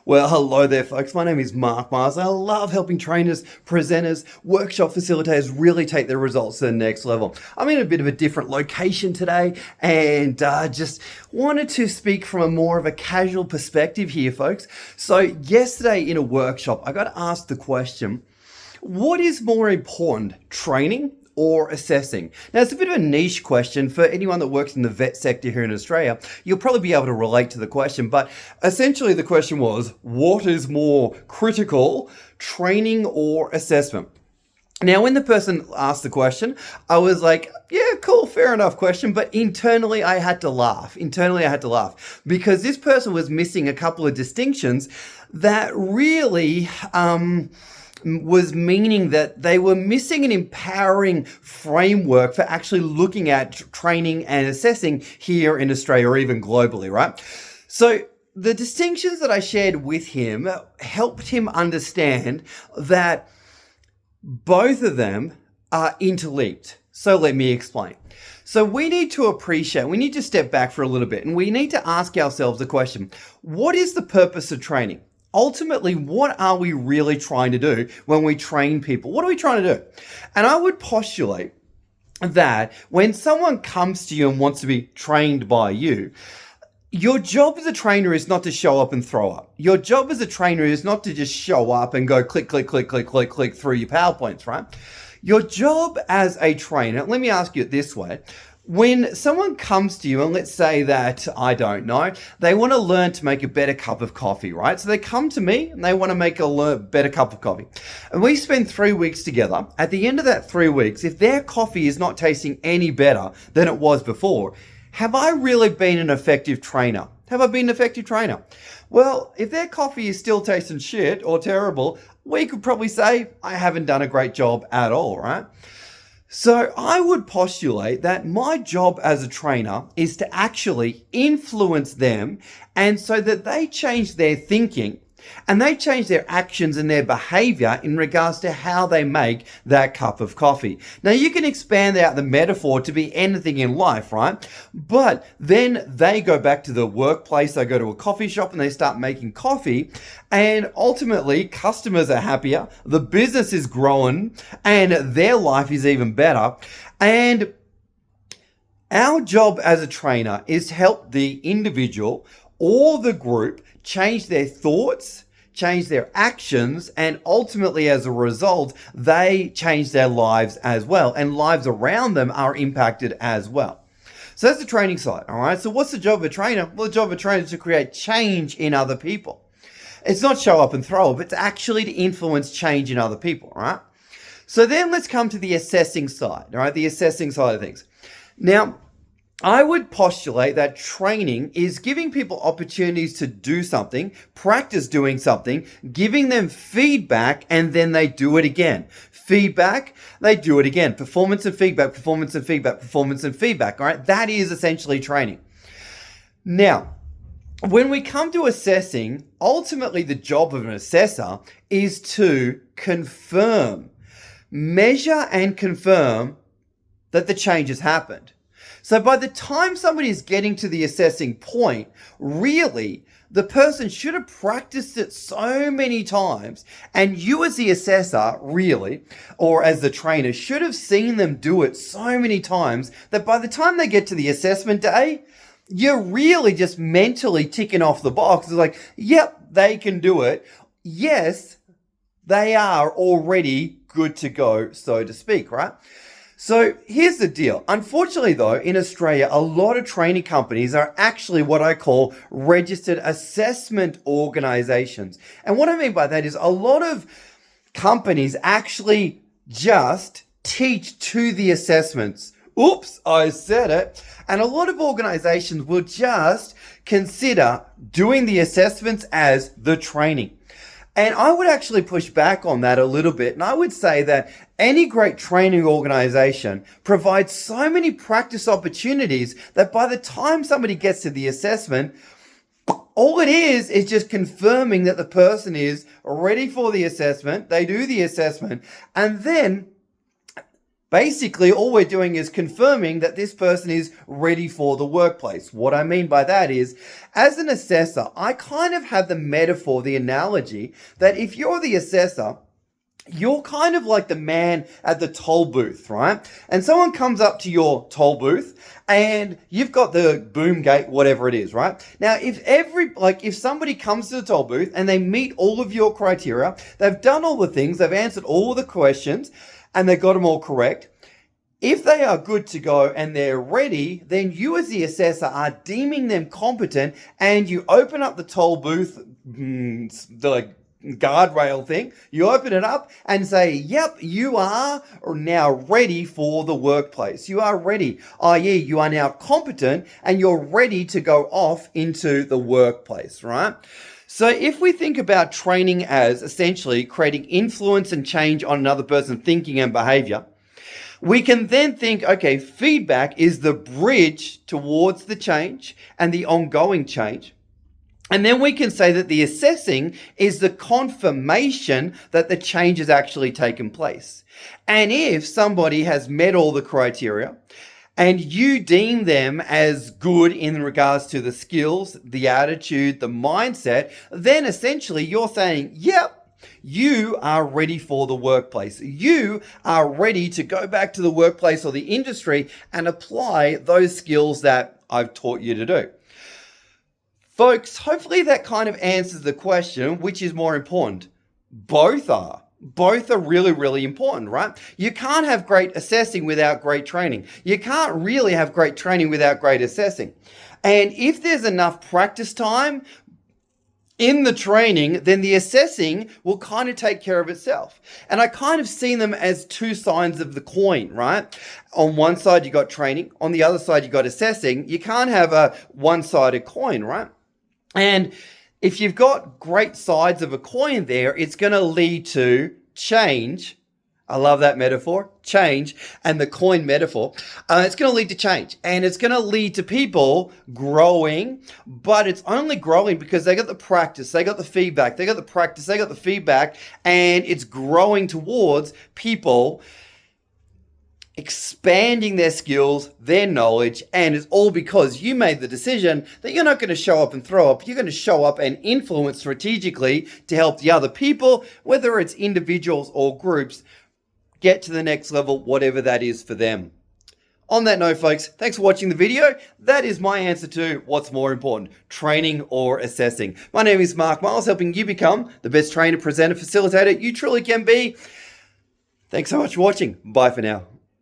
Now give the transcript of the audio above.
Well, hello there, folks. My name is Mark Mars. I love helping trainers, presenters, workshop facilitators really take their results to the next level. I'm in a bit of a different location today and just wanted to speak from a more of a casual perspective here, folks. So yesterday in a workshop, I got asked the question, what is more important, training or assessing? Now, it's a bit of a niche question for anyone that works in the vet sector here in Australia. You'll probably be able to relate to the question, but essentially the question was, what is more critical, training or assessment? Now, when the person asked the question, I was like, yeah, cool, fair enough question. But internally, I had to laugh. Because this person was missing a couple of distinctions that really, was meaning that they were missing an empowering framework for actually looking at training and assessing here in Australia or even globally, right? So the distinctions that I shared with him helped him understand that both of them are interlinked. So let me explain. So we need to step back for a little bit and we need to ask ourselves the question, what is the purpose of training? Ultimately, what are we really trying to do when we train people? What are we trying to do? And I would postulate that when someone comes to you and wants to be trained by you, your job as a trainer is not to show up and throw up. Your job as a trainer is not to just show up and go click, click, click, click, click, click through your PowerPoints, right? Your job as a trainer, let me ask you it this way. When someone comes to you and let's say that, I don't know, they want to learn to make a better cup of coffee, right? So they come to me and they want to make a better cup of coffee. And we spend 3 weeks together. At the end of that 3 weeks, if their coffee is not tasting any better than it was before, have I really been an effective trainer? Have I been an effective trainer? Well, if their coffee is still tasting shit or terrible, we could probably say I haven't done a great job at all, right? So I would postulate that my job as a trainer is to actually influence them and so that they change their thinking and they change their actions and their behavior in regards to how they make that cup of coffee. Now you can expand out the metaphor to be anything in life, right? But then they go back to the workplace, they go to a coffee shop and they start making coffee and ultimately customers are happier, the business is growing and their life is even better. And our job as a trainer is to help the individual or the group change their thoughts, change their actions, and ultimately as a result, they change their lives as well. And lives around them are impacted as well. So that's the training side, all right? So what's the job of a trainer? Well, the job of a trainer is to create change in other people. It's not show up and throw up, it's actually to influence change in other people, all right? So then let's come to the assessing side, all right? The assessing side of things. Now, I would postulate that training is giving people opportunities to do something, practice doing something, giving them feedback, and then they do it again. Feedback, they do it again. Performance and feedback, performance and feedback, performance and feedback, all right? That is essentially training. Now, when we come to assessing, ultimately the job of an assessor is to confirm, measure and confirm that the change has happened. So by the time somebody is getting to the assessing point, really, the person should have practiced it so many times, and you as the assessor, really, or as the trainer, should have seen them do it so many times that by the time they get to the assessment day, you're really just mentally ticking off the box. It's like, yep, they can do it. Yes, they are already good to go, so to speak, right? So here's the deal. Unfortunately though, in Australia, a lot of training companies are actually what I call registered assessment organizations. And what I mean by that is a lot of companies actually just teach to the assessments. Oops, I said it. And a lot of organizations will just consider doing the assessments as the training. And I would actually push back on that a little bit. And I would say that any great training organization provides so many practice opportunities that by the time somebody gets to the assessment, all it is just confirming that the person is ready for the assessment. They do the assessment and then Basically, all we're doing is confirming that this person is ready for the workplace. What I mean by that is, as an assessor, I kind of have the metaphor, the analogy, that if you're the assessor, you're kind of like the man at the toll booth, right? And someone comes up to your toll booth and you've got the boom gate, whatever it is, right? Now, if somebody comes to the toll booth and they meet all of your criteria, they've done all the things, they've answered all the questions, and they got them all correct. If they are good to go and they're ready, then you as the assessor are deeming them competent, and you open up the toll booth, the guardrail thing, you open it up and say, yep, you are now ready for the workplace. You are ready, i.e. you are now competent and you're ready to go off into the workplace, right? So if we think about training as essentially creating influence and change on another person's thinking and behavior, we can then think, okay, feedback is the bridge towards the change and the ongoing change. And then we can say that the assessing is the confirmation that the change has actually taken place. And if somebody has met all the criteria, and you deem them as good in regards to the skills, the attitude, the mindset, then essentially you're saying, yep, you are ready for the workplace. You are ready to go back to the workplace or the industry and apply those skills that I've taught you to do. Folks, hopefully that kind of answers the question, which is more important? Both are. Both are really, really important, right? You can't have great assessing without great training. You can't really have great training without great assessing. And if there's enough practice time in the training, then the assessing will kind of take care of itself. And I kind of see them as two sides of the coin, right? On one side, you got training. On the other side, you got assessing. You can't have a one-sided coin, right? And if you've got great sides of a coin there, it's going to lead to change. I love that metaphor, change, and the coin metaphor. It's going to lead to change, and it's going to lead to people growing, but it's only growing because they got the practice, they got the feedback, they got the practice, they got the feedback, and it's growing towards people expanding their skills, their knowledge, and it's all because you made the decision that you're not going to show up and throw up. You're going to show up and influence strategically to help the other people, whether it's individuals or groups, get to the next level, whatever that is for them. On that note, folks, thanks for watching the video. That is my answer to what's more important, training or assessing. My name is Mark Miles, helping you become the best trainer, presenter, facilitator you truly can be. Thanks so much for watching. Bye for now.